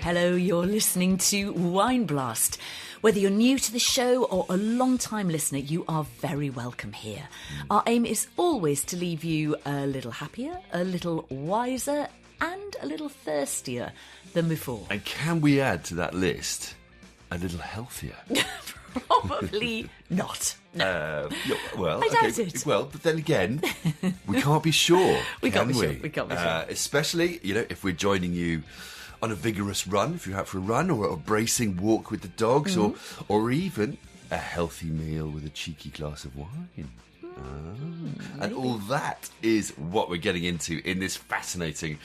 Hello, you're listening to Wine Blast. Whether you're new to the show or a long-time listener, you are very welcome here. Our aim is always to leave you a little happier, a little wiser, and a little thirstier than before. And can we add to that list a little healthier? Probably not. No. Well, I doubt it. Well, but then again, we can't be sure. We can't be sure. Especially, if we're joining you on a vigorous run, if you're out for a run, or a bracing walk with the dogs, or even a healthy meal with a cheeky glass of wine. And all that is what we're getting into in this fascinating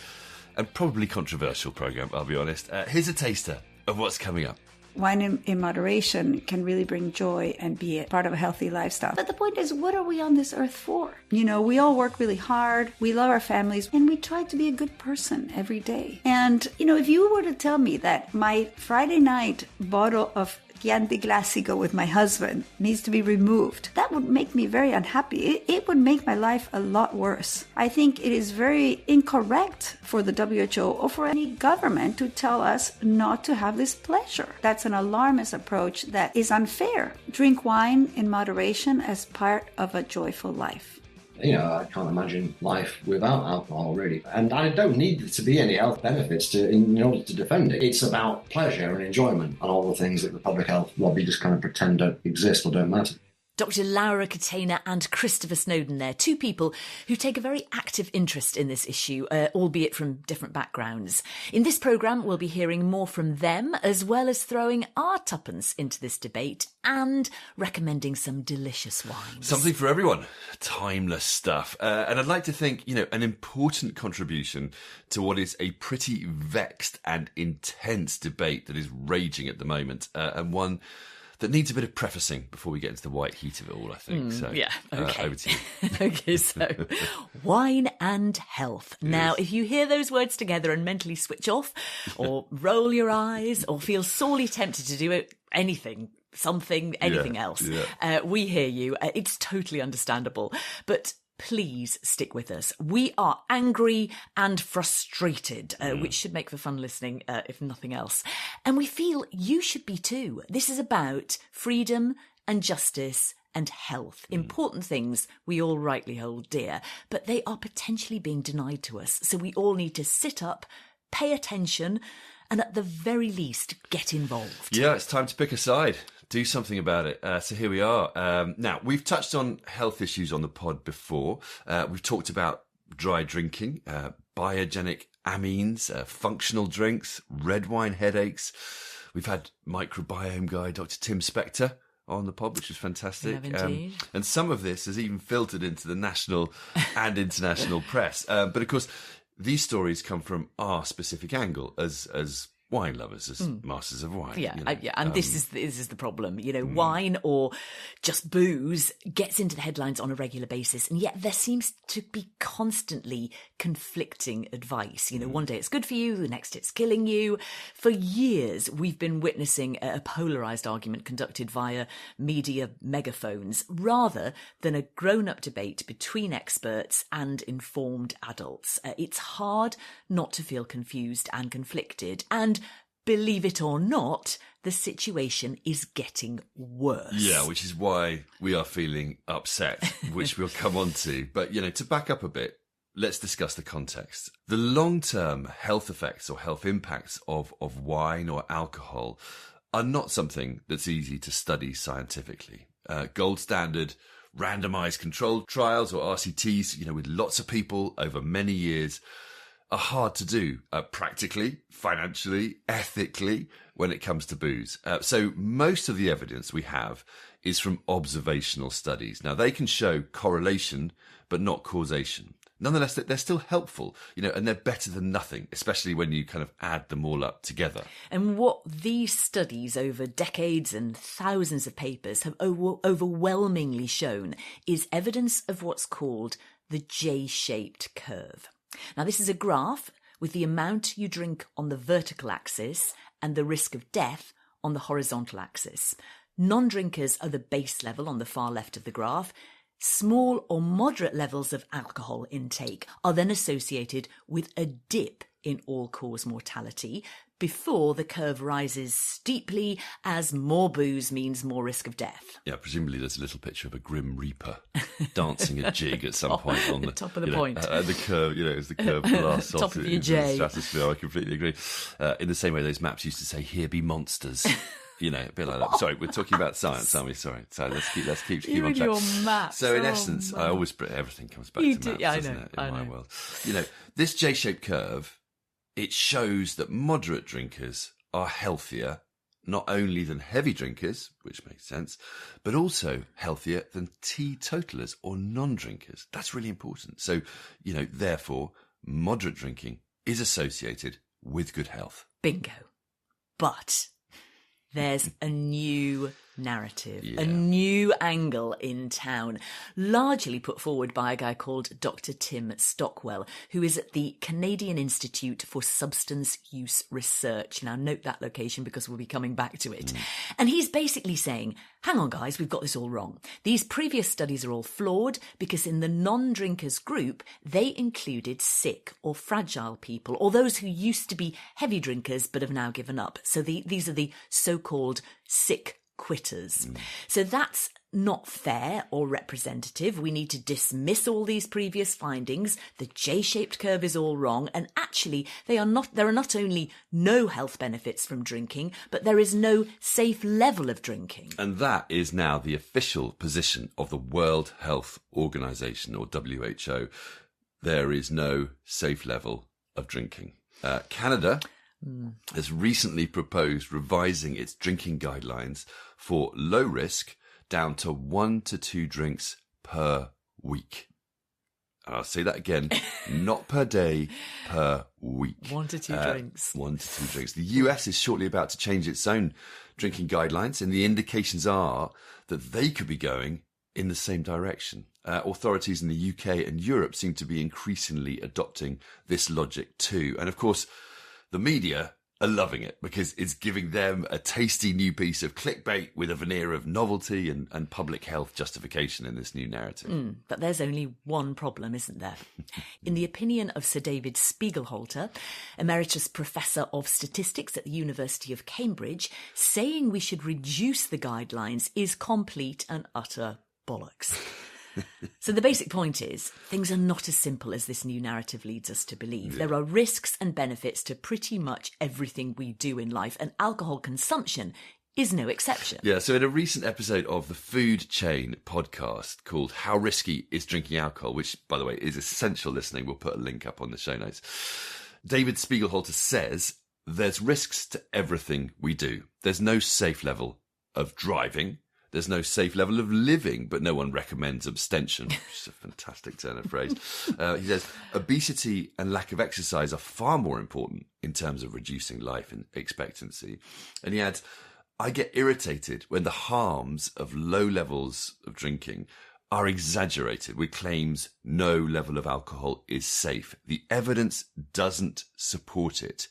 and probably controversial programme, I'll be honest. Here's a taster of what's coming up. Wine in moderation can really bring joy and be a part of a healthy lifestyle. But the point is, what are we on this earth for? We all work really hard, we love our families, and we try to be a good person every day. And, if you were to tell me that my Friday night bottle of Chianti Classico with my husband needs to be removed, that would make me very unhappy. It would make my life a lot worse. I think it is very incorrect for the WHO or for any government to tell us not to have this pleasure. That's an alarmist approach that is unfair. Drink wine in moderation as part of a joyful life. I can't imagine life without alcohol, really. And I don't need there to be any health benefits in order to defend it. It's about pleasure and enjoyment and all the things that the public health lobby just kind of pretend don't exist or don't matter. Dr. Laura Catena and Christopher Snowdon there, two people who take a very active interest in this issue, albeit from different backgrounds. In this programme, we'll be hearing more from them, as well as throwing our tuppence into this debate and recommending some delicious wines. Something for everyone. Timeless stuff. And I'd like to think, an important contribution to what is a pretty vexed and intense debate that is raging at the moment, and one that needs a bit of prefacing before we get into the white heat of it all, I think. Okay. Over to you. Okay, so wine and health. Now, if you hear those words together and mentally switch off, or roll your eyes, or feel sorely tempted to do anything else, we hear you. It's totally understandable. But please stick with us. We are angry and frustrated, which should make for fun listening, if nothing else. And we feel you should be too. This is about freedom and justice and health. Important things we all rightly hold dear, but they are potentially being denied to us. So we all need to sit up, pay attention, and at the very least, get involved. Yeah, it's time to pick a side. Do something about it. So here we are. Now, we've touched on health issues on the pod before. We've talked about dry drinking, biogenic amines, functional drinks, red wine headaches. We've had microbiome guy, Dr. Tim Spector, on the pod, which was fantastic. And some of this has even filtered into the national and international press. But of course, these stories come from our specific angle as wine lovers, as masters of wine. And this is the problem. Wine or just booze gets into the headlines on a regular basis, and yet there seems to be constantly conflicting advice. One day it's good for you, the next it's killing you. For years, we've been witnessing a polarised argument conducted via media megaphones, rather than a grown-up debate between experts and informed adults. It's hard not to feel confused and conflicted, and believe it or not, the situation is getting worse. Yeah, which is why we are feeling upset, which we'll come on to. But, to back up a bit, let's discuss the context. The long-term health effects or health impacts of wine or alcohol are not something that's easy to study scientifically. Gold standard randomized controlled trials, or RCTs, with lots of people over many years, are hard to do practically, financially, ethically when it comes to booze. So most of the evidence we have is from observational studies. Now, they can show correlation, but not causation. Nonetheless, they're still helpful, and they're better than nothing, especially when you kind of add them all up together. And what these studies over decades and thousands of papers have overwhelmingly shown is evidence of what's called the J-shaped curve. Now, this is a graph with the amount you drink on the vertical axis and the risk of death on the horizontal axis. Non-drinkers are the base level on the far left of the graph. Small or moderate levels of alcohol intake are then associated with a dip in all-cause mortality. before the curve rises steeply as more booze means more risk of death. Yeah, presumably there's a little picture of a grim reaper dancing a jig at some point on the top of the point. The curve, as the curve blasts off Top of your into the J. stratosphere. I completely agree. In the same way those maps used to say, "Here be monsters." A bit like that. Sorry, we're talking about science, aren't we? Sorry. So let's keep You on and track. your maps. So in Oh, essence, man. I always everything comes back You to do- maps, yeah, I doesn't know, it? I In my know. world, this J-shaped curve, it shows that moderate drinkers are healthier, not only than heavy drinkers, which makes sense, but also healthier than teetotalers or non-drinkers. That's really important. So, therefore, moderate drinking is associated with good health. Bingo. But there's a new narrative, Yeah. a new angle in town, largely put forward by a guy called Dr. Tim Stockwell, who is at the Canadian Institute for Substance Use Research. Now, note that location because we'll be coming back to it. And he's basically saying, hang on, guys, we've got this all wrong. These previous studies are all flawed because in the non-drinkers group, they included sick or fragile people or those who used to be heavy drinkers but have now given up. So these are the so-called sick quitters. So that's not fair or representative. We need to dismiss all these previous findings. The J-shaped curve is all wrong. And actually, there are not only no health benefits from drinking, but there is no safe level of drinking. And that is now the official position of the World Health Organization, or WHO. There is no safe level of drinking. Canada has recently proposed revising its drinking guidelines for low risk down to 1 to 2 drinks per week. I'll say that again, not per day, per week. 1 to 2 drinks. 1 to 2 drinks. The US is shortly about to change its own drinking guidelines, and the indications are that they could be going in the same direction. Authorities in the UK and Europe seem to be increasingly adopting this logic too. And of course, the media are loving it because it's giving them a tasty new piece of clickbait with a veneer of novelty and public health justification in this new narrative. But there's only one problem, isn't there? In the opinion of Sir David Spiegelhalter, Emeritus Professor of Statistics at the University of Cambridge, saying we should reduce the guidelines is complete and utter bollocks. So the basic point is, things are not as simple as this new narrative leads us to believe. Yeah. There are risks and benefits to pretty much everything we do in life, and alcohol consumption is no exception. Yeah, so in a recent episode of the Food Chain podcast called How Risky is Drinking Alcohol, which, by the way, is essential listening, we'll put a link up on the show notes, David Spiegelhalter says there's risks to everything we do. There's no safe level of driving. There's no safe level of living, but no one recommends abstention, which is a fantastic turn of phrase. He says, obesity and lack of exercise are far more important in terms of reducing life expectancy. And he adds, I get irritated when the harms of low levels of drinking are exaggerated with claims no level of alcohol is safe. The evidence doesn't support it.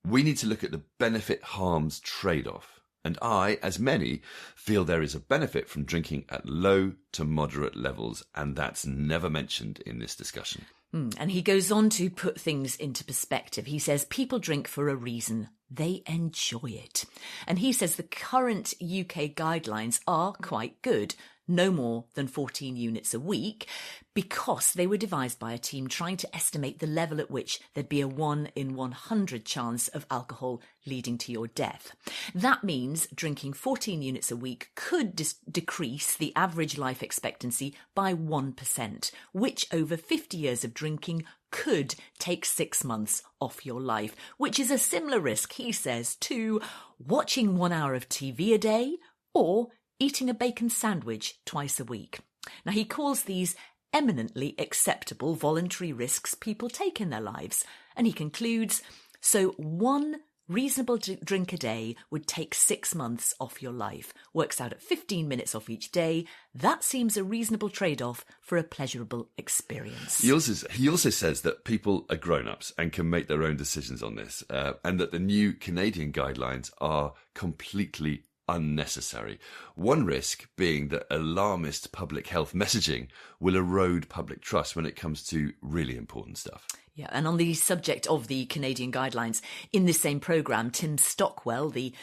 We need to look at the benefit-harms trade-off. And I, as many, feel there is a benefit from drinking at low to moderate levels, and that's never mentioned in this discussion. And he goes on to put things into perspective. He says people drink for a reason. They enjoy it. And he says the current UK guidelines are quite good. No more than 14 units a week, because they were devised by a team trying to estimate the level at which there'd be a 1 in 100 chance of alcohol leading to your death. That means drinking 14 units a week could decrease the average life expectancy by 1%, which over 50 years of drinking could take 6 months off your life, which is a similar risk, he says, to watching 1 hour of TV a day or eating a bacon sandwich twice a week. Now, he calls these eminently acceptable voluntary risks people take in their lives. And he concludes, so 1 reasonable drink a day would take 6 months off your life. Works out at 15 minutes off each day. That seems a reasonable trade-off for a pleasurable experience. He also says that people are grown-ups and can make their own decisions on this, and that the new Canadian guidelines are completely unnecessary. One risk being that alarmist public health messaging will erode public trust when it comes to really important stuff. Yeah, and on the subject of the Canadian guidelines, in this same programme, Tim Stockwell, the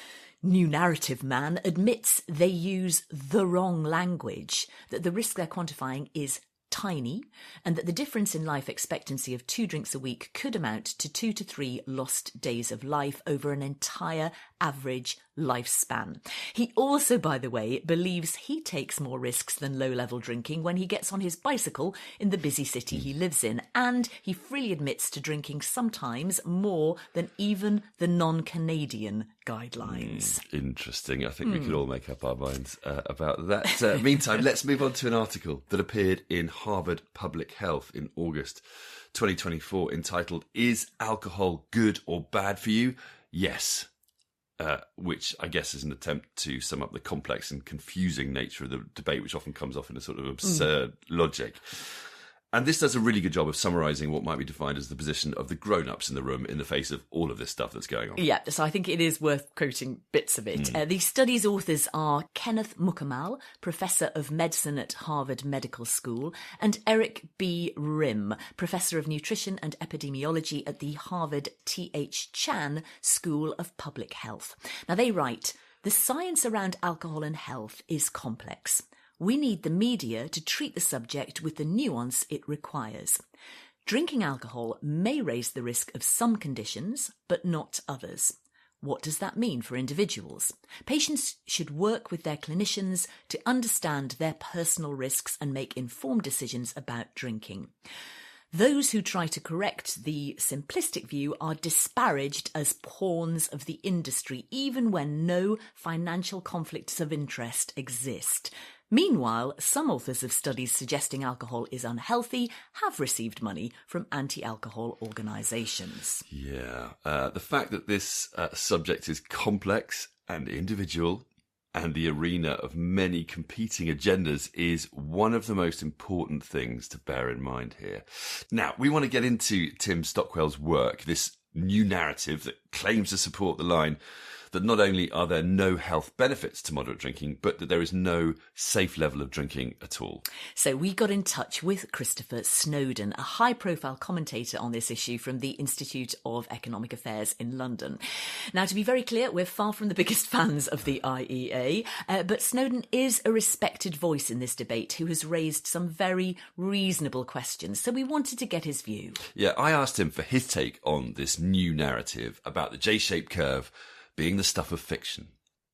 new narrative man, admits they use the wrong language, that the risk they're quantifying is tiny, and that the difference in life expectancy of 2 drinks a week could amount to 2 to 3 lost days of life over an entire average lifespan. He also, by the way, believes he takes more risks than low-level drinking when he gets on his bicycle in the busy city he lives in, and he freely admits to drinking sometimes more than even the non-Canadian guidelines. Interesting. I think we could all make up our minds about that. Meantime, let's move on to an article that appeared in Harvard Public Health in August 2024 entitled, "Is Alcohol Good or Bad for You? Yes." Which I guess is an attempt to sum up the complex and confusing nature of the debate, which often comes off in a sort of absurd logic. And this does a really good job of summarising what might be defined as the position of the grown-ups in the room in the face of all of this stuff that's going on. Yeah, so I think it is worth quoting bits of it. The study's authors are Kenneth Mukamal, Professor of Medicine at Harvard Medical School, and Eric B. Rim, Professor of Nutrition and Epidemiology at the Harvard T.H. Chan School of Public Health. Now they write, "The science around alcohol and health is complex. We need the media to treat the subject with the nuance it requires. Drinking alcohol may raise the risk of some conditions, but not others. What does that mean for individuals? Patients should work with their clinicians to understand their personal risks and make informed decisions about drinking. Those who try to correct the simplistic view are disparaged as pawns of the industry, even when no financial conflicts of interest exist. Meanwhile, some authors of studies suggesting alcohol is unhealthy have received money from anti-alcohol organisations." Yeah. The fact that this subject is complex and individual and the arena of many competing agendas is one of the most important things to bear in mind here. Now, we want to get into Tim Stockwell's work, this new narrative that claims to support the line that not only are there no health benefits to moderate drinking, but that there is no safe level of drinking at all. So we got in touch with Christopher Snowdon, a high-profile commentator on this issue from the Institute of Economic Affairs in London. Now, to be very clear, we're far from the biggest fans of the IEA, but Snowdon is a respected voice in this debate who has raised some very reasonable questions, so we wanted to get his view. Yeah, I asked him for his take on this new narrative about the J-shaped curve being the stuff of fiction.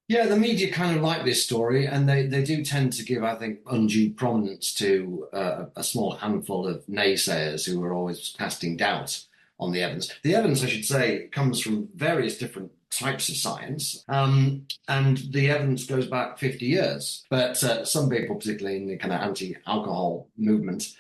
Yeah, the media kind of like this story, and they do tend to give, I think, undue prominence to a small handful of naysayers who are always casting doubt on the evidence. The evidence, I should say, comes from various different types of science, and the evidence goes back 50 years. But some people, particularly in the kind of anti-alcohol movement,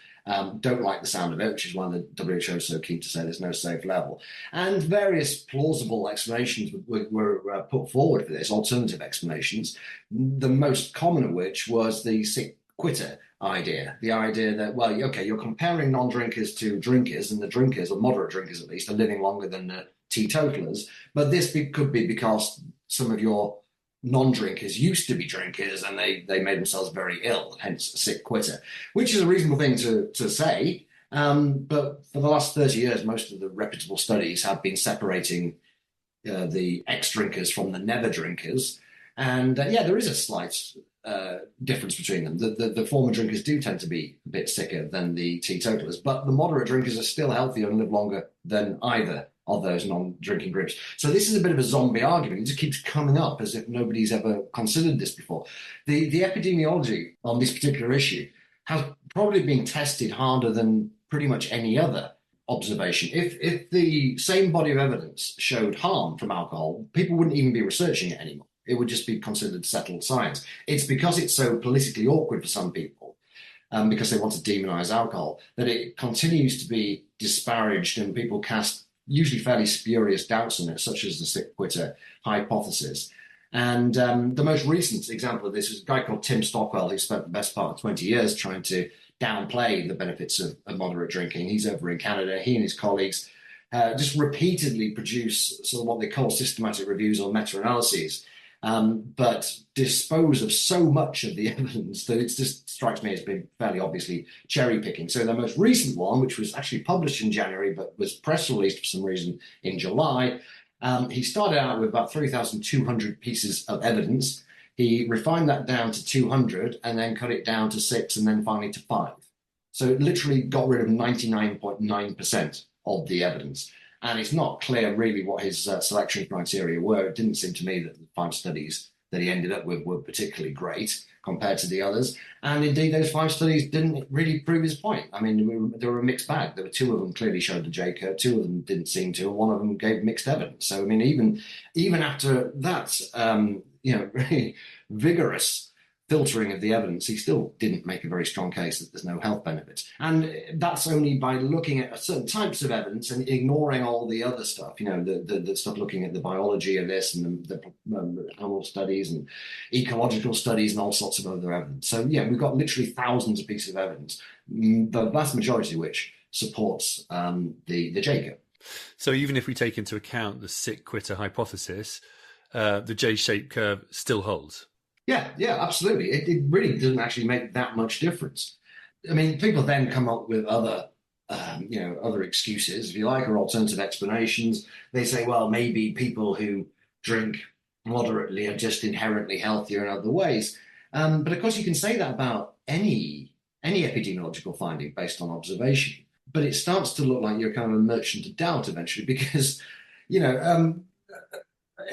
don't like the sound of it, which is why the WHO is so keen to say there's no safe level. And various plausible explanations were put forward for this, alternative explanations, the most common of which was the sick quitter idea. The idea that, well, okay, you're comparing non-drinkers to drinkers, and the drinkers, or moderate drinkers at least, are living longer than the teetotalers. But this could be because some of your non-drinkers used to be drinkers and they made themselves very ill, hence sick quitter, which is a reasonable thing to say. But for the last 30 years, most of the reputable studies have been separating the ex-drinkers from the never drinkers. And there is a slight difference between them. The former drinkers do tend to be a bit sicker than the teetotalers, but the moderate drinkers are still healthier and live longer than either of those non-drinking groups. So this is a bit of a zombie argument. It just keeps coming up as if nobody's ever considered this before. The epidemiology on this particular issue has probably been tested harder than pretty much any other observation. If the same body of evidence showed harm from alcohol, people wouldn't even be researching it anymore. It would just be considered settled science. It's because it's so politically awkward for some people, because they want to demonize alcohol, that it continues to be disparaged, and people cast usually fairly spurious doubts on it, such as the sick quitter hypothesis. And the most recent example of this is a guy called Tim Stockwell, who spent the best part of 20 years trying to downplay the benefits of moderate drinking. He's over in Canada. He and his colleagues just repeatedly produce sort of what they call systematic reviews or meta-analyses, but dispose of so much of the evidence that it just strikes me as being fairly obviously cherry picking. So the most recent one, which was actually published in January, but was press released for some reason in July, he started out with about 3,200 pieces of evidence. He refined that down to 200 and then cut it down to 6 and then finally to 5. So it literally got rid of 99.9% of the evidence. And it's not clear really what his selection criteria were. It didn't seem to me that the 5 studies that he ended up with were particularly great compared to the others. And indeed, those 5 studies didn't really prove his point. I mean, they were a mixed bag. There were 2 of them clearly showed the J curve, 2 of them didn't seem to, and 1 of them gave mixed evidence. So, I mean, even after that, really vigorous filtering of the evidence, he still didn't make a very strong case that there's no health benefits. And that's only by looking at certain types of evidence and ignoring all the other stuff, the stuff looking at the biology of this and the animal studies and ecological studies and all sorts of other evidence. So, yeah, we've got literally thousands of pieces of evidence, the vast majority of which supports the J curve. So even if we take into account the sick quitter hypothesis, the J-shaped curve still holds? Yeah, absolutely. It really doesn't actually make that much difference. I mean, people then come up with other excuses, if you like, or alternative explanations. They say, well, maybe people who drink moderately are just inherently healthier in other ways. But of course, you can say that about any epidemiological finding based on observation. But it starts to look like you're kind of a merchant of doubt eventually, because,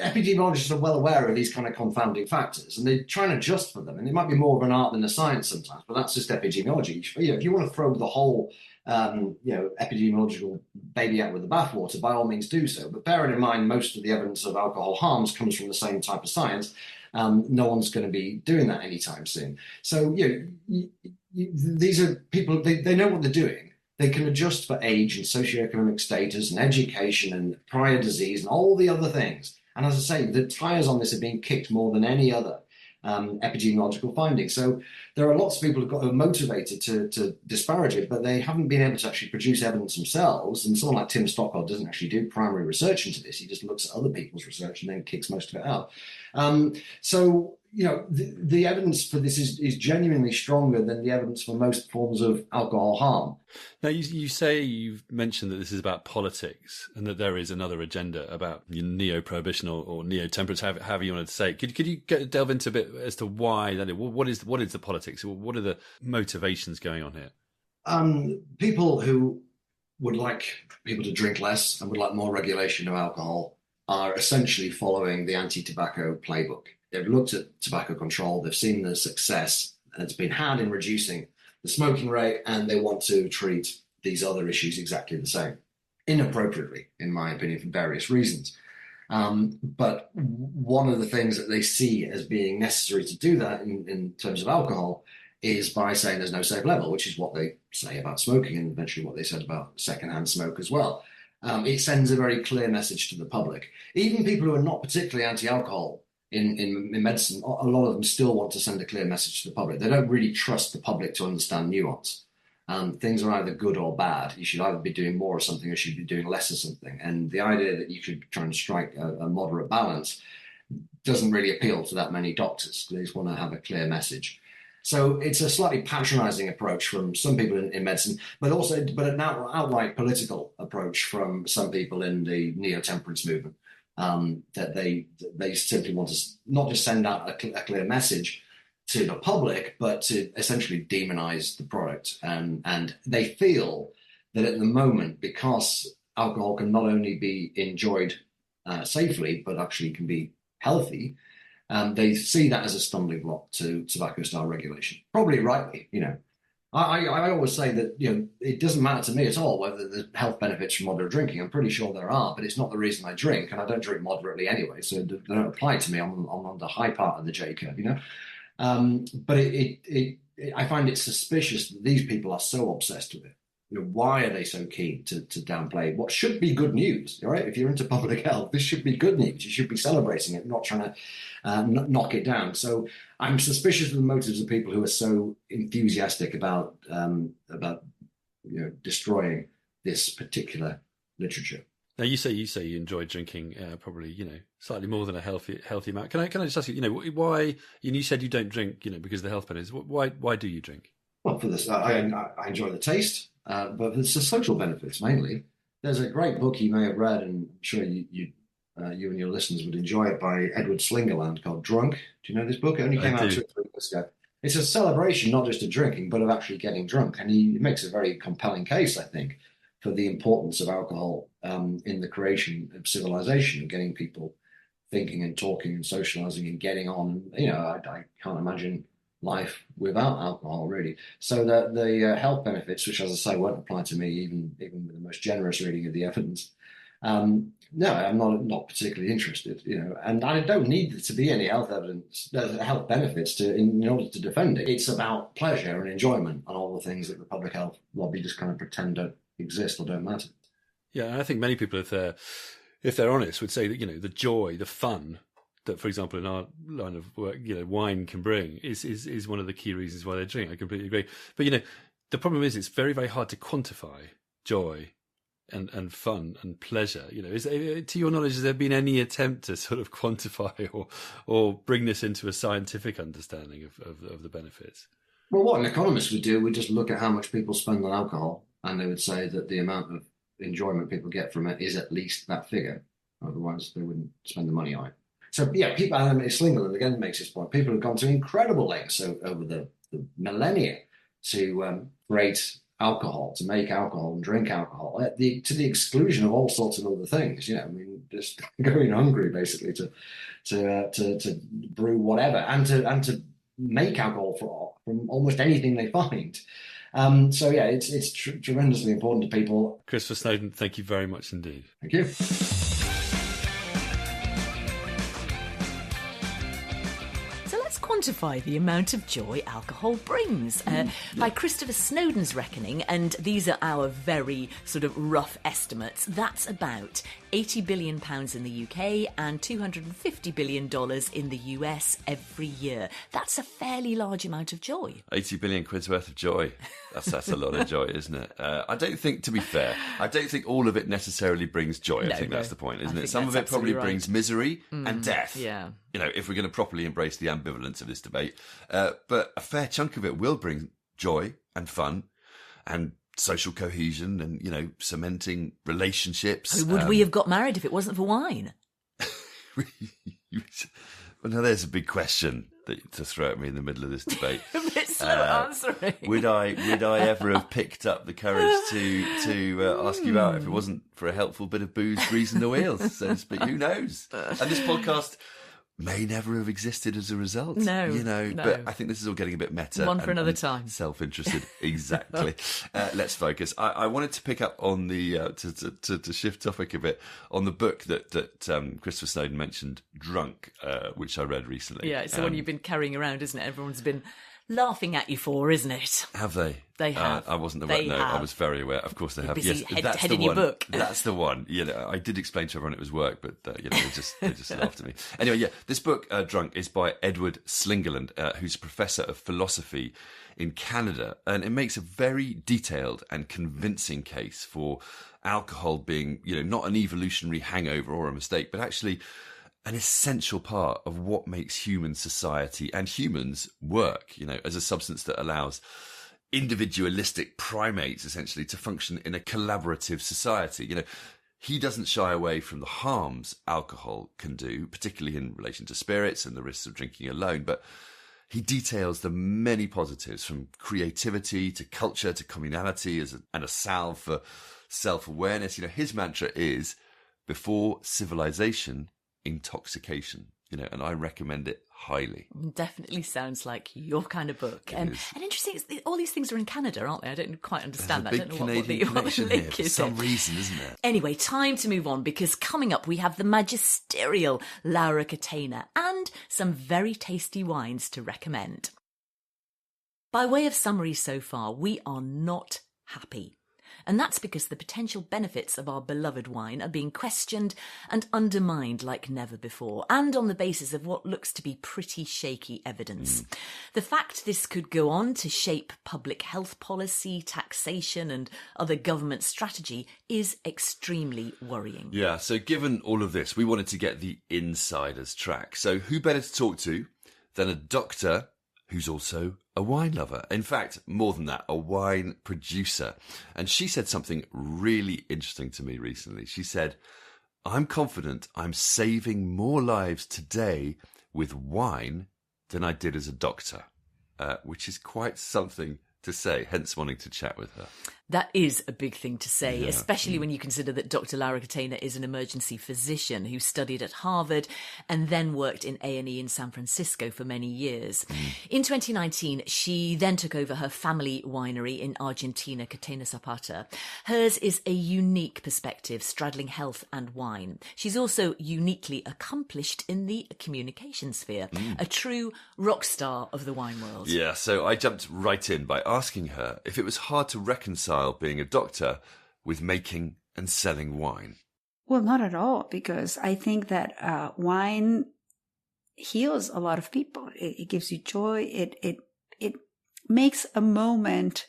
epidemiologists are well aware of these kind of confounding factors, and they try and adjust for them. And it might be more of an art than a science sometimes, but that's just epidemiology. If you want to throw the whole, epidemiological baby out with the bathwater, by all means do so. But bearing in mind, most of the evidence of alcohol harms comes from the same type of science. No one's going to be doing that anytime soon. So, these are people, they know what they're doing. They can adjust for age and socioeconomic status and education and prior disease and all the other things. And as I say, the tires on this are being kicked more than any other epidemiological finding. So there are lots of people who are motivated to disparage it, but they haven't been able to actually produce evidence themselves. And someone like Tim Stockwell doesn't actually do primary research into this. He just looks at other people's research and then kicks most of it out. The evidence for this is genuinely stronger than the evidence for most forms of alcohol harm. Now, you've mentioned that this is about politics and that there is another agenda about neo-prohibition or neo-temperance, however you wanted to say it. Could you delve into a bit as to why? What is the politics? What are the motivations going on here? People who would like people to drink less and would like more regulation of alcohol are essentially following the anti-tobacco playbook. They've looked at tobacco control, they've seen the success that's been had in reducing the smoking rate, and they want to treat these other issues exactly the same, inappropriately, in my opinion, for various reasons. But one of the things that they see as being necessary to do that in terms of alcohol is by saying there's no safe level, which is what they say about smoking and eventually what they said about secondhand smoke as well. It sends a very clear message to the public. Even people who are not particularly anti-alcohol in medicine, a lot of them still want to send a clear message to the public. They don't really trust the public to understand nuance. Things are either good or bad. You should either be doing more of something or you should be doing less of something. And the idea that you should try and strike a moderate balance doesn't really appeal to that many doctors. They just want to have a clear message. So it's a slightly patronizing approach from some people in medicine, but an outright political approach from some people in the neo-temperance movement. That they simply want to not just send out a clear message to the public, but to essentially demonize the product. And they feel that at the moment, because alcohol can not only be enjoyed safely, but actually can be healthy, they see that as a stumbling block to tobacco-style regulation. Probably rightly, I always say that, it doesn't matter to me at all whether the health benefits from moderate drinking. I'm pretty sure there are, but it's not the reason I drink, and I don't drink moderately anyway, so they don't apply to me. I'm on the high part of the J curve, But I find it suspicious that these people are so obsessed with it. Why are they so keen to downplay what should be good news? All right, if you're into public health, this should be good news. You should be celebrating it, not trying to knock it down. So I'm suspicious of the motives of people who are so enthusiastic about destroying this particular literature. Now you say you enjoy drinking, probably slightly more than a healthy amount. Can I just ask you, why? And you said you don't drink, because of the health benefits. Why do you drink? Well, for this, I enjoy the taste, but it's the social benefits mainly. There's a great book you may have read, and I'm sure you and your listeners would enjoy it, by Edward Slingerland, called Drunk. Do you know this book? It only came out 2 or 3 years ago. It's a celebration not just of drinking, but of actually getting drunk. And he makes a very compelling case, I think, for the importance of alcohol in the creation of civilization and getting people thinking and talking and socializing and getting on. I can't imagine life without alcohol, really. So the health benefits, which, as I say, won't apply to me even with the most generous reading of the evidence. No, I'm not particularly interested, and I don't need there to be any health benefits in order to defend it. It's about pleasure and enjoyment and all the things that the public health lobby just kind of pretend don't exist or don't matter. Yeah, I think many people, if they're honest, would say that the joy, the fun that, for example, in our line of work, wine can bring is one of the key reasons why they drink. I completely agree. But the problem is it's very, very hard to quantify joy and fun and pleasure. To your knowledge, has there been any attempt to sort of quantify or bring this into a scientific understanding of the benefits? Well, what an economist would do would just look at how much people spend on alcohol, and they would say that the amount of enjoyment people get from it is at least that figure. Otherwise, they wouldn't spend the money on it. So, yeah, people, and Slingerland again makes this point, people have gone to incredible lengths over the millennia to create alcohol, to make alcohol and drink alcohol, to the exclusion of all sorts of other things. Just going hungry basically to brew whatever and to make alcohol from almost anything they find. So yeah, it's tremendously important to people. Christopher Snowdon, thank you very much indeed. Thank you. Quantify the amount of joy alcohol brings. By Christopher Snowdon's reckoning, and these are our very sort of rough estimates, that's about £80 billion in the UK and $250 billion in the US every year. That's a fairly large amount of joy. 80 billion quid's worth of joy. That's a lot of joy, isn't it? I don't think, to be fair, all of it necessarily brings joy. I think that's the point, isn't it? Some of it probably brings misery and death. Yeah. If we're going to properly embrace the ambivalence of this debate. But a fair chunk of it will bring joy and fun and social cohesion and, cementing relationships. Would we have got married if it wasn't for wine? Well, now there's a big question to throw at me in the middle of this debate. A bit slow answering. Would I ever have picked up the courage to ask you out if it wasn't for a helpful bit of booze greasing the wheels, so to speak? Who knows? And this podcast may never have existed as a result. No. But I think this is all getting a bit meta. One for another time. Self-interested. Exactly. Let's focus. I wanted to pick up on the, to shift topic a bit, on the book that Christopher Snowdon mentioned, Drunk, which I read recently. Yeah, it's the one you've been carrying around, isn't it? Everyone's been laughing at you for, isn't it? Have they? They have. I wasn't aware. No, I was very aware. Of course they have. Busy Yes, that's head the in one. your book. That's the one. I did explain to everyone it was work, but they just laughed at me. Anyway, yeah, this book, Drunk, is by Edward Slingerland, who's a professor of philosophy in Canada, and it makes a very detailed and convincing case for alcohol being, not an evolutionary hangover or a mistake, but actually an essential part of what makes human society and humans work, as a substance that allows individualistic primates essentially to function in a collaborative society. He doesn't shy away from the harms alcohol can do, particularly in relation to spirits and the risks of drinking alone, but he details the many positives, from creativity to culture to communality, and a salve for self-awareness. His mantra is, before civilization, intoxication, and I recommend it highly. Definitely sounds like your kind of book. And interesting, all these things are in Canada, aren't they? I don't quite understand that. I don't know what the link is. For some reason, isn't it? Anyway, time to move on, because coming up we have the magisterial Laura Catena and some very tasty wines to recommend. By way of summary so far, we are not happy. And that's because the potential benefits of our beloved wine are being questioned and undermined like never before, and on the basis of what looks to be pretty shaky evidence. The fact this could go on to shape public health policy, taxation, and other government strategy is extremely worrying. Yeah, so given all of this, we wanted to get the insider's track. So who better to talk to than a doctor who's also a wine lover. In fact, more than that, a wine producer. And she said something really interesting to me recently. She said, I'm confident I'm saving more lives today with wine than I did as a doctor, which is quite something to say, hence wanting to chat with her. That is a big thing to say, especially when you consider that Dr. Laura Catena is an emergency physician who studied at Harvard and then worked in A&E in San Francisco for many years. In 2019, she then took over her family winery in Argentina, Catena Zapata. Hers is a unique perspective straddling health and wine. She's also uniquely accomplished in the communication sphere, a true rock star of the wine world. Yeah, so I jumped right in by asking her if it was hard to reconcile being a doctor with making and selling wine. Well, not at all, because I think that wine heals a lot of people. It gives you joy. It makes a moment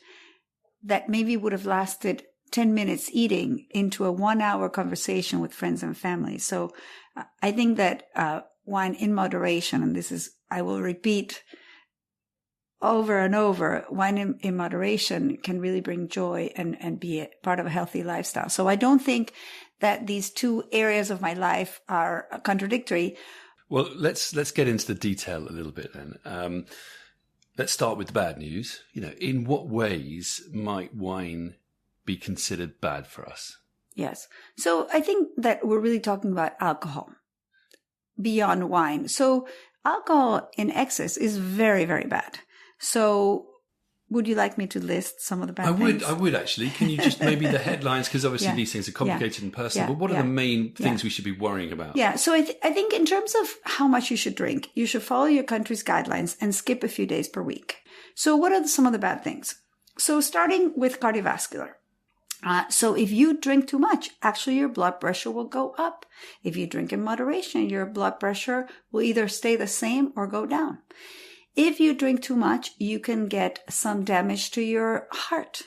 that maybe would have lasted 10 minutes eating into a 1 hour conversation with friends and family. So I think that wine in moderation, and this is, I will repeat over and over, wine in moderation can really bring joy and be a part of a healthy lifestyle. So I don't think that these two areas of my life are contradictory. Well, let's get into the detail a little bit then. Let's start with the bad news. In what ways might wine be considered bad for us? Yes. So I think that we're really talking about alcohol beyond wine. So alcohol in excess is very, very bad. So would you like me to list some of the bad things? I would actually. Can you just maybe the headlines, because obviously these things are complicated and personal, but what are the main things we should be worrying about? Yeah, so I think in terms of how much you should drink, you should follow your country's guidelines and skip a few days per week. So what are some of the bad things? So starting with cardiovascular. So if you drink too much, actually your blood pressure will go up. If you drink in moderation, your blood pressure will either stay the same or go down. If you drink too much, you can get some damage to your heart,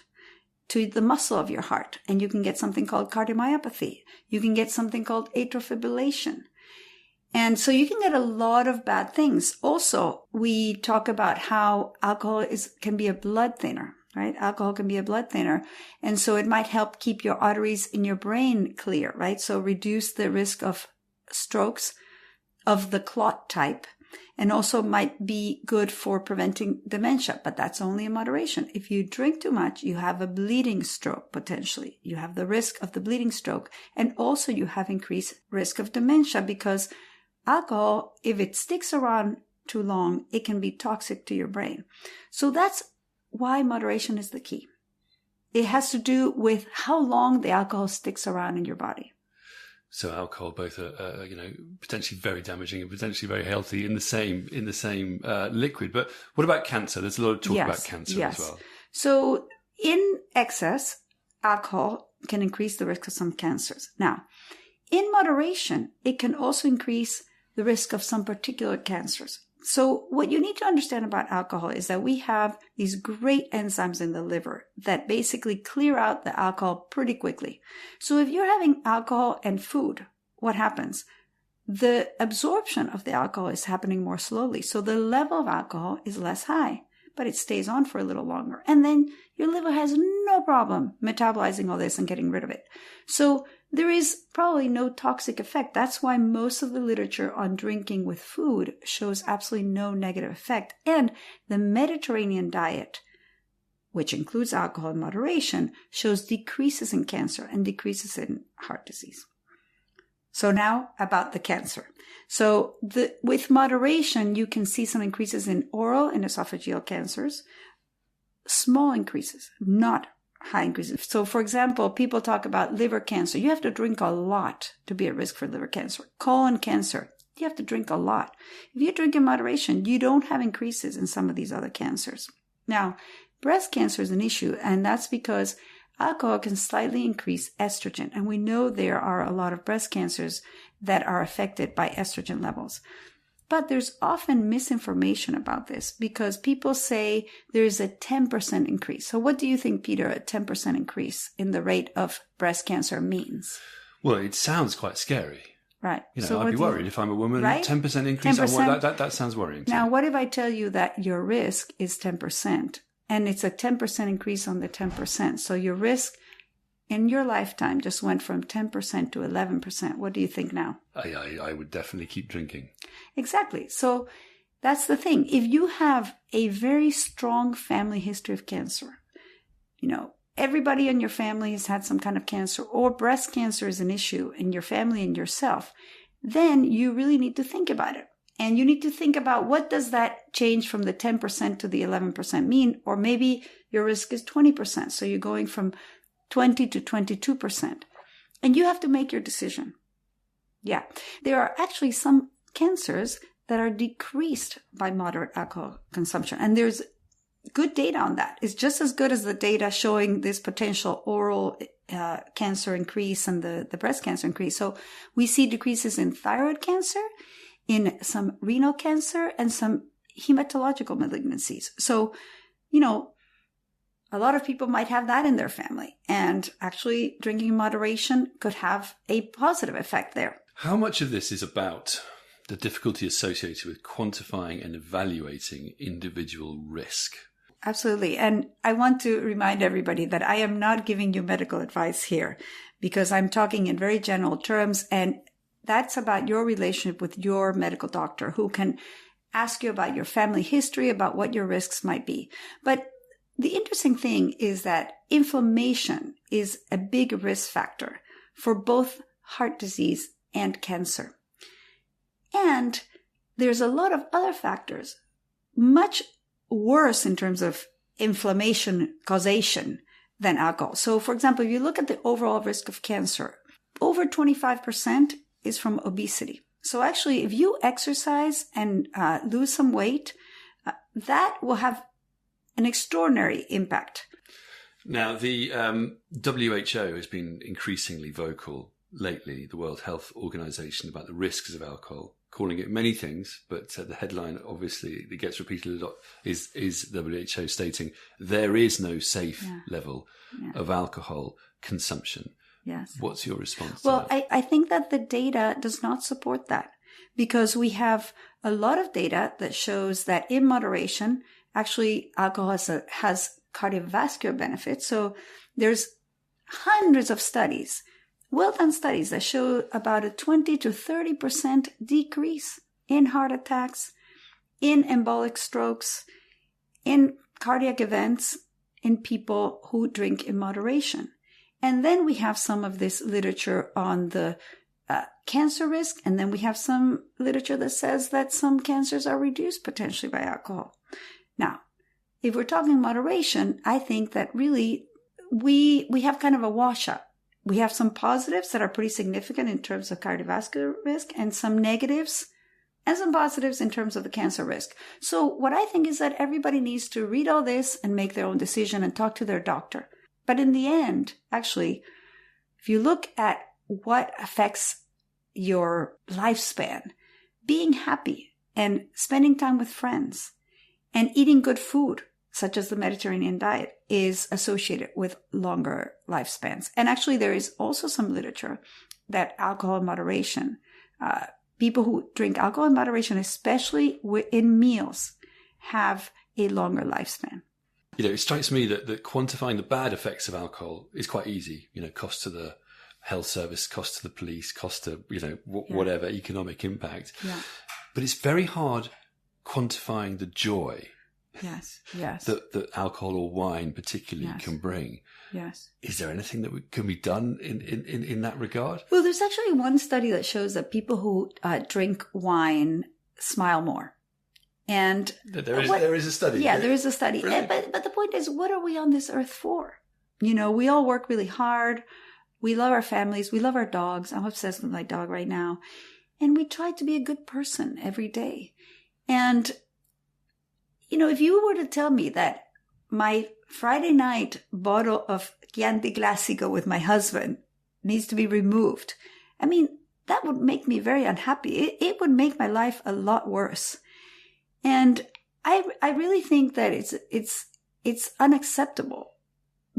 to the muscle of your heart, and you can get something called cardiomyopathy. You can get something called atrial fibrillation. And so you can get a lot of bad things. Also, we talk about how alcohol can be a blood thinner, right? Alcohol can be a blood thinner. And so it might help keep your arteries in your brain clear, right? So reduce the risk of strokes of the clot type. And also might be good for preventing dementia, but that's only in moderation. If you drink too much, you have a bleeding stroke potentially. You have the risk of the bleeding stroke, and also you have increased risk of dementia because alcohol, if it sticks around too long, it can be toxic to your brain. So that's why moderation is the key. It has to do with how long the alcohol sticks around in your body. So alcohol, both are potentially very damaging and potentially very healthy in the same liquid. But what about cancer? There's a lot of talk about cancer as well. So in excess, alcohol can increase the risk of some cancers. Now, in moderation, it can also increase the risk of some particular cancers. So what you need to understand about alcohol is that we have these great enzymes in the liver that basically clear out the alcohol pretty quickly. So if you're having alcohol and food, what happens? The absorption of the alcohol is happening more slowly. So the level of alcohol is less high, but it stays on for a little longer. And then your liver has no problem metabolizing all this and getting rid of it. So there is probably no toxic effect. That's why most of the literature on drinking with food shows absolutely no negative effect. And the Mediterranean diet, which includes alcohol in moderation, shows decreases in cancer and decreases in heart disease. So now about the cancer. So with moderation, you can see some increases in oral and esophageal cancers, small increases, not high increases. So for example, people talk about liver cancer. You have to drink a lot to be at risk for liver cancer. Colon cancer, you have to drink a lot. If you drink in moderation, you don't have increases in some of these other cancers. Now, breast cancer is an issue, and that's because alcohol can slightly increase estrogen. And we know there are a lot of breast cancers that are affected by estrogen levels. But there's often misinformation about this because people say there's a 10% increase. So what do you think, Peter, a 10% increase in the rate of breast cancer means? Well, it sounds quite scary. Right. So I'd be worried if I'm a woman. Right? 10% increase. 10%. That sounds worrying. Now, what if I tell you that your risk is 10% and it's a 10% increase on the 10%? So your risk in your lifetime just went from 10% to 11%. What do you think now? I would definitely keep drinking. Exactly. So that's the thing. If you have a very strong family history of cancer, everybody in your family has had some kind of cancer, or breast cancer is an issue in your family and yourself, then you really need to think about it. And you need to think about what does that change from the 10% to the 11% mean? Or maybe your risk is 20%. So you're going from 20 to 22%. And you have to make your decision. Yeah. There are actually some cancers that are decreased by moderate alcohol consumption. And there's good data on that. It's just as good as the data showing this potential oral cancer increase and the breast cancer increase. So we see decreases in thyroid cancer, in some renal cancer, and some hematological malignancies. So, a lot of people might have that in their family, and actually drinking in moderation could have a positive effect there. How much of this is about the difficulty associated with quantifying and evaluating individual risk? Absolutely. And I want to remind everybody that I am not giving you medical advice here, because I'm talking in very general terms, and that's about your relationship with your medical doctor, who can ask you about your family history, about what your risks might be. But the interesting thing is that inflammation is a big risk factor for both heart disease and cancer. And there's a lot of other factors, much worse in terms of inflammation causation than alcohol. So, for example, if you look at the overall risk of cancer, over 25% is from obesity. So actually, if you exercise and lose some weight, that will have an extraordinary impact. Now, the WHO has been increasingly vocal lately, the World Health Organization, about the risks of alcohol, calling it many things, but the headline, obviously, that gets repeated a lot is WHO stating there is no safe level of alcohol consumption. Yes. What's your response to that? Well, I think that the data does not support that, because we have a lot of data that shows that in moderation, actually alcohol has cardiovascular benefits. So there's hundreds of studies, well-done studies, that show about a 20 to 30% decrease in heart attacks, in embolic strokes, in cardiac events in people who drink in moderation. And then we have some of this literature on the cancer risk, and then we have some literature that says that some cancers are reduced potentially by alcohol. Now, if we're talking moderation, I think that really we have kind of a washout. We have some positives that are pretty significant in terms of cardiovascular risk, and some negatives and some positives in terms of the cancer risk. So what I think is that everybody needs to read all this and make their own decision and talk to their doctor. But in the end, actually, if you look at what affects your lifespan, being happy and spending time with friends and eating good food, such as the Mediterranean diet, is associated with longer lifespans. And actually, there is also some literature that alcohol in moderation, people who drink alcohol in moderation, especially in meals, have a longer lifespan. It strikes me that quantifying the bad effects of alcohol is quite easy. Cost to the health service, cost to the police, cost to, whatever economic impact. Yeah. But it's very hard quantifying the joy yes. that alcohol or wine particularly can bring. Yes. Is there anything that can be done in that regard? Well, there's actually one study that shows that people who drink wine smile more. And there is a study. Yeah, there is a study. But the point is, what are we on this earth for? We all work really hard. We love our families. We love our dogs. I'm obsessed with my dog right now. And we try to be a good person every day. And, if you were to tell me that my Friday night bottle of Chianti Classico with my husband needs to be removed, I mean, that would make me very unhappy. It would make my life a lot worse. And I really think that it's unacceptable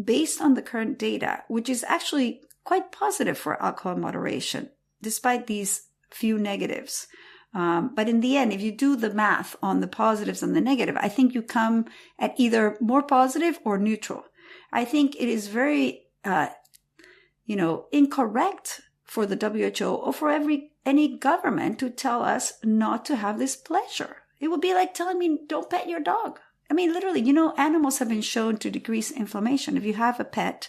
based on the current data, which is actually quite positive for alcohol moderation, despite these few negatives. But in the end, if you do the math on the positives and the negative, I think you come at either more positive or neutral. I think it is very, incorrect for the WHO or for any government to tell us not to have this pleasure. It would be like telling me, don't pet your dog. I mean, literally, animals have been shown to decrease inflammation. If you have a pet,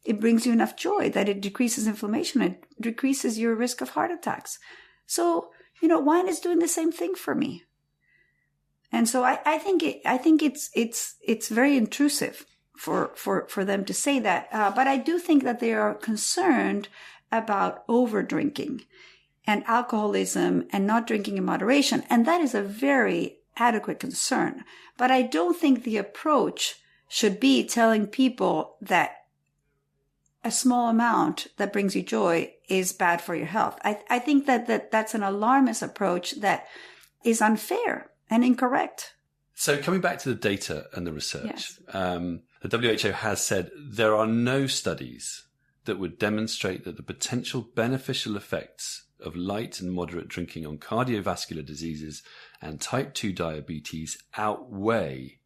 it brings you enough joy that it decreases inflammation. It decreases your risk of heart attacks. So, wine is doing the same thing for me. And so I think it's very intrusive for them to say that. But I do think that they are concerned about over drinking and alcoholism and not drinking in moderation. And that is a very adequate concern. But I don't think the approach should be telling people that a small amount that brings you joy is bad for your health. I think that's an alarmist approach that is unfair and incorrect. So coming back to the data and the research, Yes. The WHO has said there are no studies that would demonstrate that the potential beneficial effects of light and moderate drinking on cardiovascular diseases and type 2 diabetes outweigh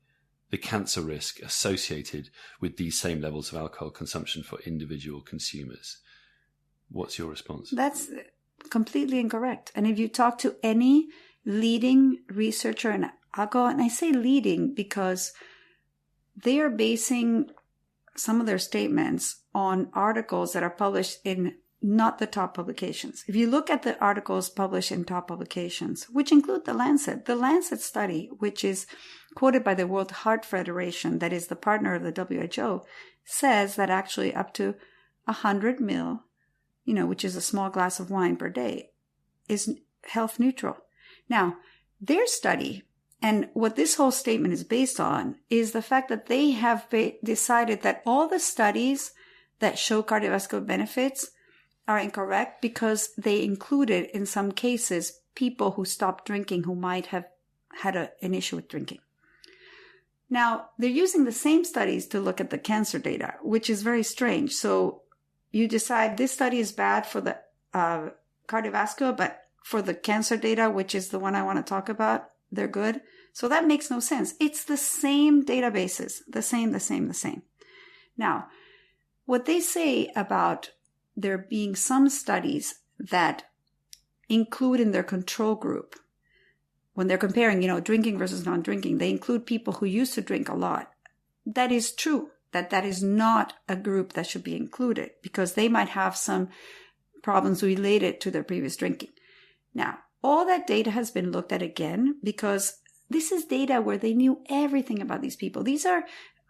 the cancer risk associated with these same levels of alcohol consumption for individual consumers. What's your response? That's completely incorrect. And if you talk to any leading researcher in alcohol, and I say leading because they are basing some of their statements on articles that are published in not the top publications. If you look at the articles published in top publications, which include the Lancet study, which is quoted by the World Heart Federation, that is the partner of the WHO, says that actually up to 100 ml, which is a small glass of wine per day, is health neutral. Now, their study, and what this whole statement is based on, is the fact that they have decided that all the studies that show cardiovascular benefits are incorrect because they included, in some cases, people who stopped drinking who might have had an issue with drinking. Now, they're using the same studies to look at the cancer data, which is very strange. So you decide this study is bad for the cardiovascular, but for the cancer data, which is the one I want to talk about, they're good. So that makes no sense. It's the same databases, the same. Now, what they say about there being some studies that include in their control group, when they're comparing, drinking versus non-drinking, they include people who used to drink a lot. That is true, that is not a group that should be included because they might have some problems related to their previous drinking. Now, all that data has been looked at again because this is data where they knew everything about these people. These are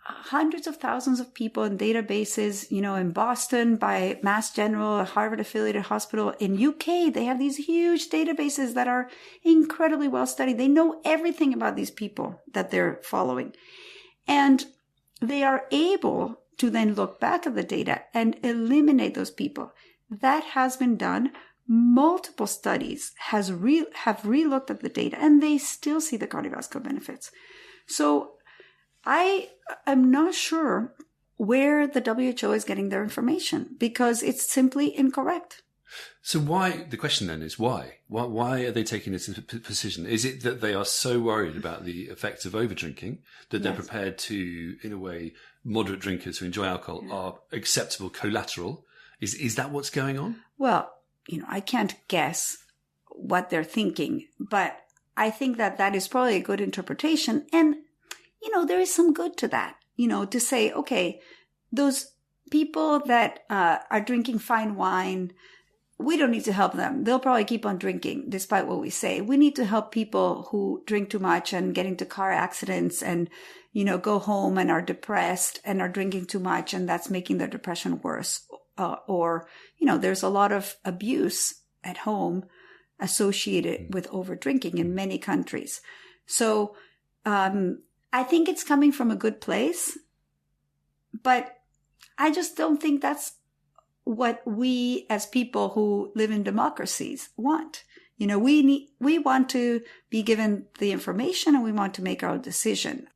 hundreds of thousands of people in databases, in Boston by Mass General, a Harvard-affiliated hospital. In UK, they have these huge databases that are incredibly well studied. They know everything about these people that they're following. And they are able to then look back at the data and eliminate those people. That has been done. Multiple studies have relooked at the data and they still see the cardiovascular benefits. So I am not sure where the WHO is getting their information because it's simply incorrect. So the question then is why? Why are they taking this position? Is it that they are so worried about the effects of overdrinking that they're prepared to, in a way, moderate drinkers who enjoy alcohol are acceptable collateral? Is that what's going on? Well, I can't guess what they're thinking, but I think that is probably a good interpretation. And, there is some good to that, to say, okay, those people that are drinking fine wine, we don't need to help them. They'll probably keep on drinking despite what we say. We need to help people who drink too much and get into car accidents and, go home and are depressed and are drinking too much and that's making their depression worse. Or there's a lot of abuse at home associated with over drinking in many countries. So, I think it's coming from a good place. But I just don't think that's what we as people who live in democracies want. We want to be given the information and we want to make our own decision.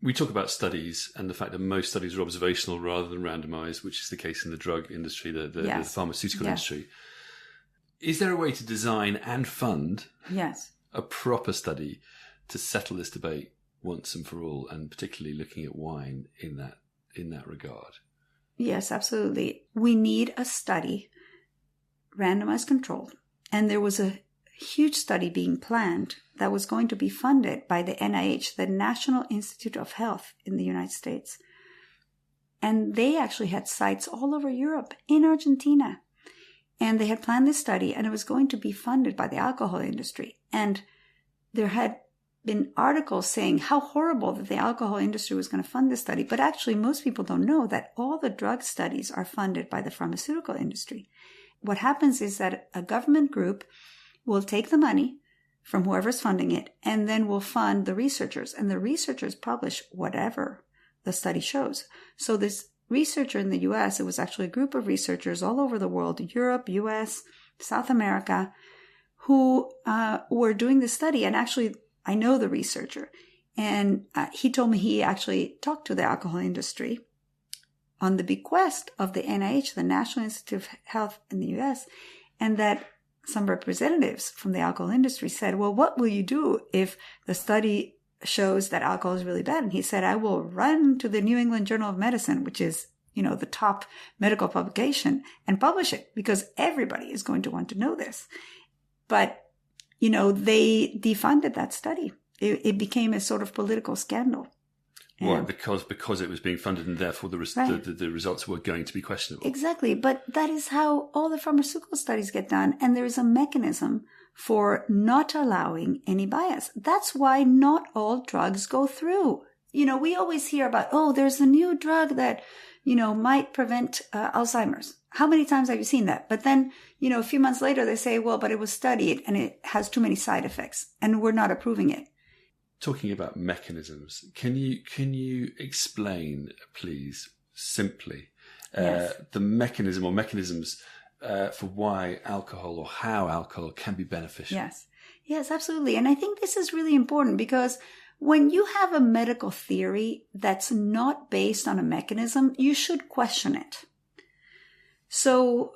We talk about studies and the fact that most studies are observational rather than randomized, which is the case in the drug industry, the pharmaceutical industry. Is there a way to design and fund a proper study to settle this debate once and for all, and particularly looking at wine in that regard? Yes, absolutely. We need a study, randomized controlled. And there was a huge study being planned that was going to be funded by the NIH, the National Institute of Health in the United States. And they actually had sites all over Europe, in Argentina. And they had planned this study, and it was going to be funded by the alcohol industry. And there had been articles saying how horrible that the alcohol industry was going to fund this study. But actually, most people don't know that all the drug studies are funded by the pharmaceutical industry. What happens is that a government group will take the money from whoever's funding it and then will fund the researchers. And the researchers publish whatever the study shows. So this researcher in the US, it was actually a group of researchers all over the world, Europe, US, South America, who were doing this study. And actually, I know the researcher. And he told me he actually talked to the alcohol industry on the bequest of the NIH, the National Institute of Health in the US, and that some representatives from the alcohol industry said, well, what will you do if the study shows that alcohol is really bad? And he said, I will run to the New England Journal of Medicine, which is, the top medical publication, and publish it, because everybody is going to want to know this. But, they defunded that study. It became a sort of political scandal. Why? Because it was being funded, and therefore the results were going to be questionable. Exactly. But that is how all the pharmaceutical studies get done. And there is a mechanism for not allowing any bias. That's why not all drugs go through. We always hear about, there's a new drug that, might prevent Alzheimer's. How many times have you seen that? But then, a few months later, they say, well, but it was studied and it has too many side effects and we're not approving it. Talking about mechanisms, can you explain, please, simply, the mechanism or mechanisms for why alcohol or how alcohol can be beneficial? Yes, absolutely. And I think this is really important because when you have a medical theory that's not based on a mechanism, you should question it. So,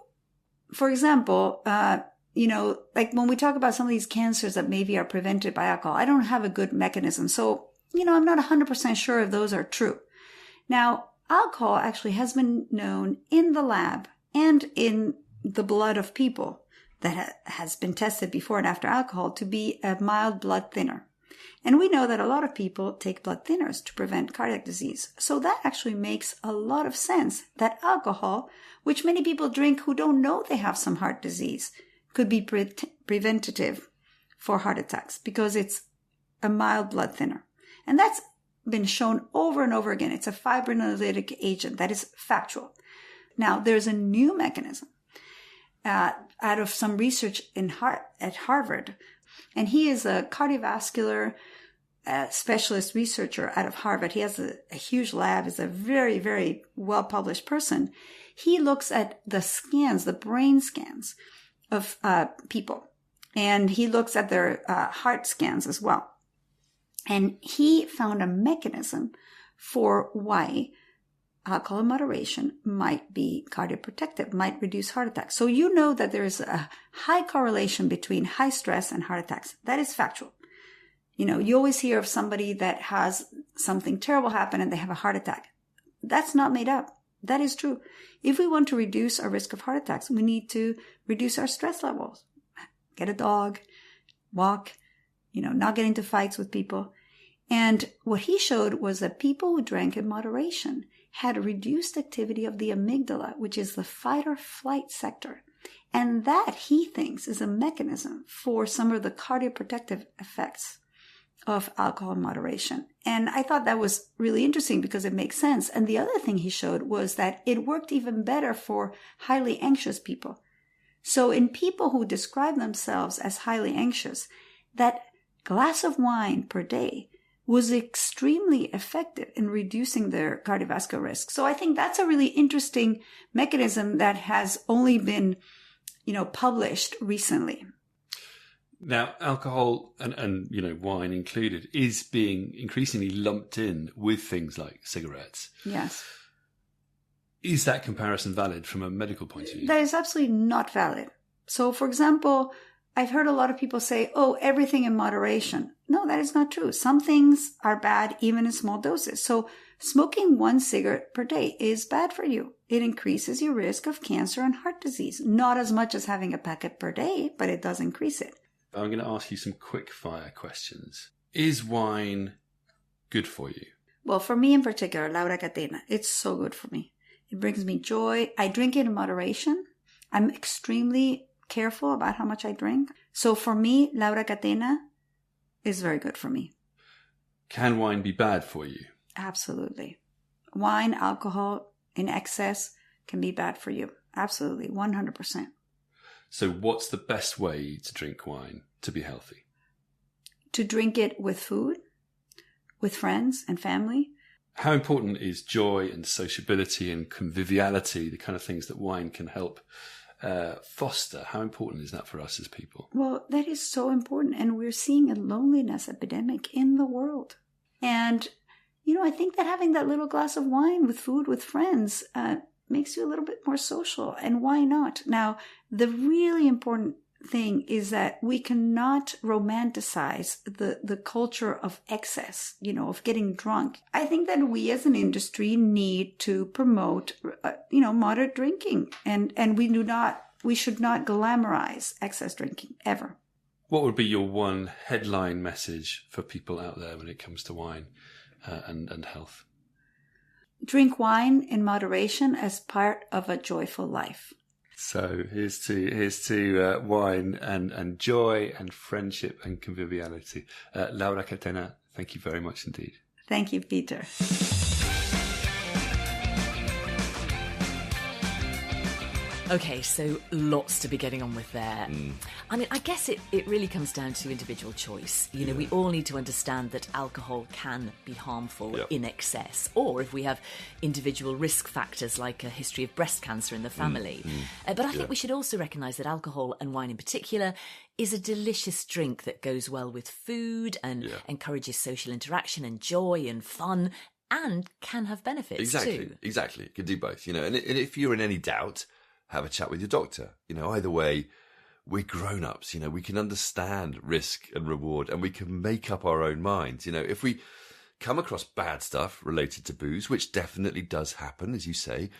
for example, like when we talk about some of these cancers that maybe are prevented by alcohol, I don't have a good mechanism. So, I'm not 100% sure if those are true. Now, alcohol actually has been known in the lab and in the blood of people that has been tested before and after alcohol to be a mild blood thinner. And we know that a lot of people take blood thinners to prevent cardiac disease. So that actually makes a lot of sense that alcohol, which many people drink who don't know they have some heart disease, could be preventative for heart attacks because it's a mild blood thinner. And that's been shown over and over again. It's a fibrinolytic agent. That is factual. Now, there's a new mechanism out of some research at Harvard. And he is a cardiovascular specialist researcher out of Harvard. He has a huge lab. He's a very, very well-published person. He looks at the scans, the brain scans of people. And he looks at their heart scans as well. And he found a mechanism for why alcohol in moderation might be cardioprotective, might reduce heart attacks. So you know that there is a high correlation between high stress and heart attacks. That is factual. You always hear of somebody that has something terrible happen and they have a heart attack. That's not made up. That is true. If we want to reduce our risk of heart attacks, we need to reduce our stress levels. Get a dog, walk, not get into fights with people. And what he showed was that people who drank in moderation had reduced activity of the amygdala, which is the fight or flight sector. And that, he thinks, is a mechanism for some of the cardioprotective effects of alcohol in moderation. And I thought that was really interesting because it makes sense. And the other thing he showed was that it worked even better for highly anxious people. So in people who describe themselves as highly anxious, that glass of wine per day was extremely effective in reducing their cardiovascular risk. So I think that's a really interesting mechanism that has only been, published recently. Now, alcohol and wine included is being increasingly lumped in with things like cigarettes. Yes. Is that comparison valid from a medical point of view? That is absolutely not valid. So, for example, I've heard a lot of people say, oh, everything in moderation. No, that is not true. Some things are bad even in small doses. So smoking 1 cigarette per day is bad for you. It increases your risk of cancer and heart disease. Not as much as having a packet per day, but it does increase it. I'm going to ask you some quick fire questions. Is wine good for you? Well, for me in particular, Laura Catena, it's so good for me. It brings me joy. I drink it in moderation. I'm extremely careful about how much I drink. So for me, Laura Catena is very good for me. Can wine be bad for you? Absolutely. Wine, alcohol in excess can be bad for you. Absolutely. 100%. So what's the best way to drink wine to be healthy? To drink it with food, with friends and family. How important is joy and sociability and conviviality, the kind of things that wine can help foster? How important is that for us as people? Well, that is so important. And we're seeing a loneliness epidemic in the world. And, I think that having that little glass of wine with food, with friends, makes you a little bit more social. And why not? Now, the really important thing is that we cannot romanticize the culture of excess, of getting drunk. I think that we as an industry need to promote, moderate drinking, and we should not glamorize excess drinking ever. What would be your one headline message for people out there when it comes to wine and health? Drink wine in moderation as part of a joyful life. So here's to wine and joy and friendship and conviviality. Laura Catena, thank you very much indeed. Thank you, Peter. Okay, so lots to be getting on with there. I mean, I guess it really comes down to individual choice. We all need to understand that alcohol can be harmful in excess, or if we have individual risk factors like a history of breast cancer in the family. But I think we should also recognise that alcohol, and wine in particular, is a delicious drink that goes well with food and encourages social interaction and joy and fun, and can have benefits too. Exactly. It can do both, and if you're in any doubt, have a chat with your doctor. Either way, we're grown-ups, we can understand risk and reward, and we can make up our own minds. If we come across bad stuff related to booze, which definitely does happen, as you say,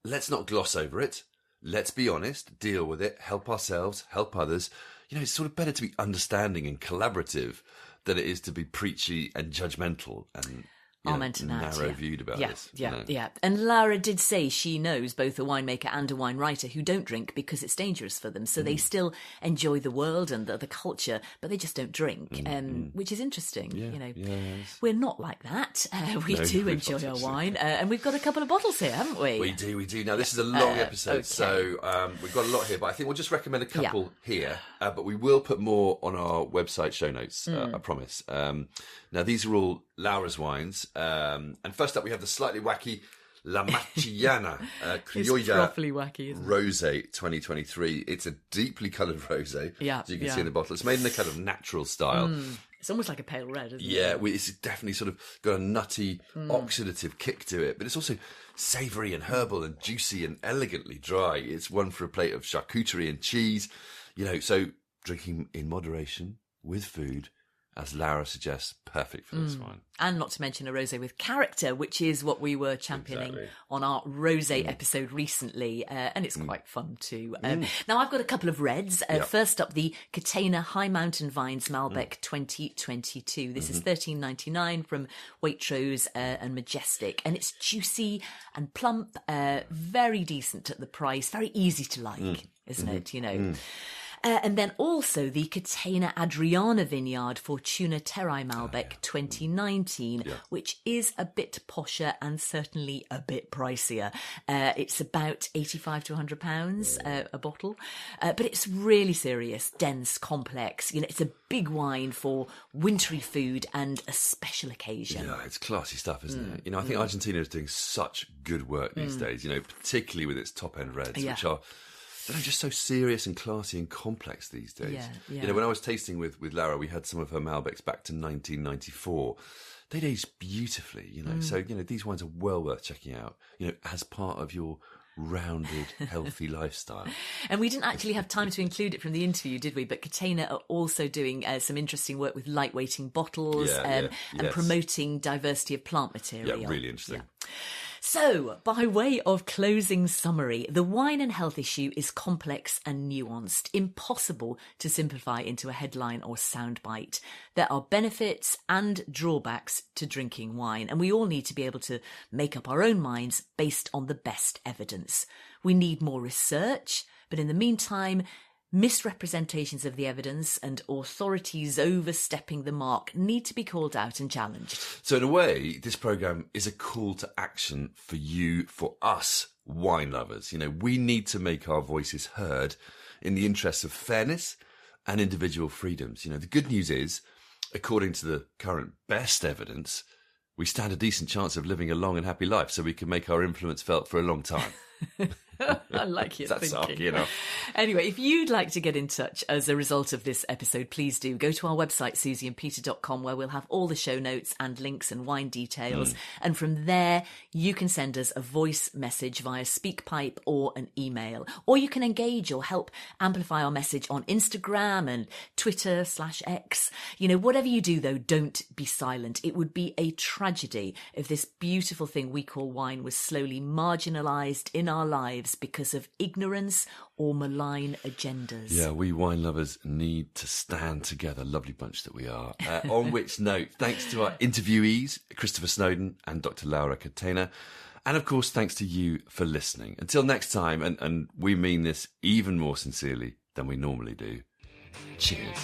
let's not gloss over it. Let's be honest, deal with it, help ourselves, help others. It's sort of better to be understanding and collaborative than it is to be preachy and judgmental and narrow-viewed about this. Yeah. And Lara did say she knows both a winemaker and a wine writer who don't drink because it's dangerous for them. So they still enjoy the world and the culture, but they just don't drink, which is interesting. We're not like that. We do enjoy our wine, and we've got a couple of bottles here, haven't we? We do. Now, this is a long episode, so we've got a lot here, but I think we'll just recommend a couple here, but we will put more on our website show notes, I promise. Now, these are all Laura's wines. And first up, we have the slightly wacky La Machiana Criolla It's properly wacky, isn't it? Rosé 2023. It's a deeply coloured rosé, as you can see in the bottle. It's made in a kind of natural style. It's almost like a pale red, isn't it? Yeah, it's definitely sort of got a nutty, oxidative kick to it, but it's also savoury and herbal and juicy and elegantly dry. It's one for a plate of charcuterie and cheese. So drinking in moderation with food, as Laura suggests, perfect for this wine. And not to mention a rosé with character, which is what we were championing on our rosé episode recently, and it's quite fun too. Now, I've got a couple of reds. First up, the Catena High Mountain Vines Malbec 2022. This is $13.99 from Waitrose and Majestic, and it's juicy and plump, very decent at the price, very easy to like, isn't it? And then also the Catena Adriana vineyard Fortuna Terrai Malbec 2019, which is a bit posher and certainly a bit pricier. It's about £85 to £100 a bottle, but it's really serious, dense, complex. You know, it's a big wine for wintry food and a special occasion. Yeah, it's classy stuff, isn't it? You know, I think Argentina is doing such good work these days, you know, particularly with its top-end reds, which are, I don't know, just so serious and classy and complex these days. Yeah. You know, when I was tasting with Lara, we had some of her Malbecs back to 1994. They'd aged beautifully, you know. So, you know, these wines are well worth checking out, you know, as part of your rounded, healthy lifestyle. And we didn't actually have time to include it from the interview, did we? But Catena are also doing some interesting work with lightweighting bottles and promoting diversity of plant material. Yeah, really interesting. Yeah. So, by way of closing summary, the wine and health issue is complex and nuanced, impossible to simplify into a headline or soundbite. There are benefits and drawbacks to drinking wine, and we all need to be able to make up our own minds based on the best evidence. We need more research, but in the meantime, misrepresentations of the evidence and authorities overstepping the mark need to be called out and challenged. So in a way, this programme is a call to action for you, for us, wine lovers. You know, we need to make our voices heard in the interests of fairness and individual freedoms. You know, the good news is, according to the current best evidence, we stand a decent chance of living a long and happy life so we can make our influence felt for a long time. I like your That's thinking. you know. Anyway, if you'd like to get in touch as a result of this episode, please do go to our website, susieandpeter.com, where we'll have all the show notes and links and wine details. And from there, you can send us a voice message via SpeakPipe or an email. Or you can engage or help amplify our message on Instagram and Twitter/X. You know, whatever you do, though, don't be silent. It would be a tragedy if this beautiful thing we call wine was slowly marginalised in our lives because of ignorance or malign agendas. Yeah, we wine lovers need to stand together, lovely bunch that we are. On which note, thanks to our interviewees, Christopher Snowden and Dr. Laura Catena. And of course, thanks to you for listening. Until next time, and we mean this even more sincerely than we normally do, cheers.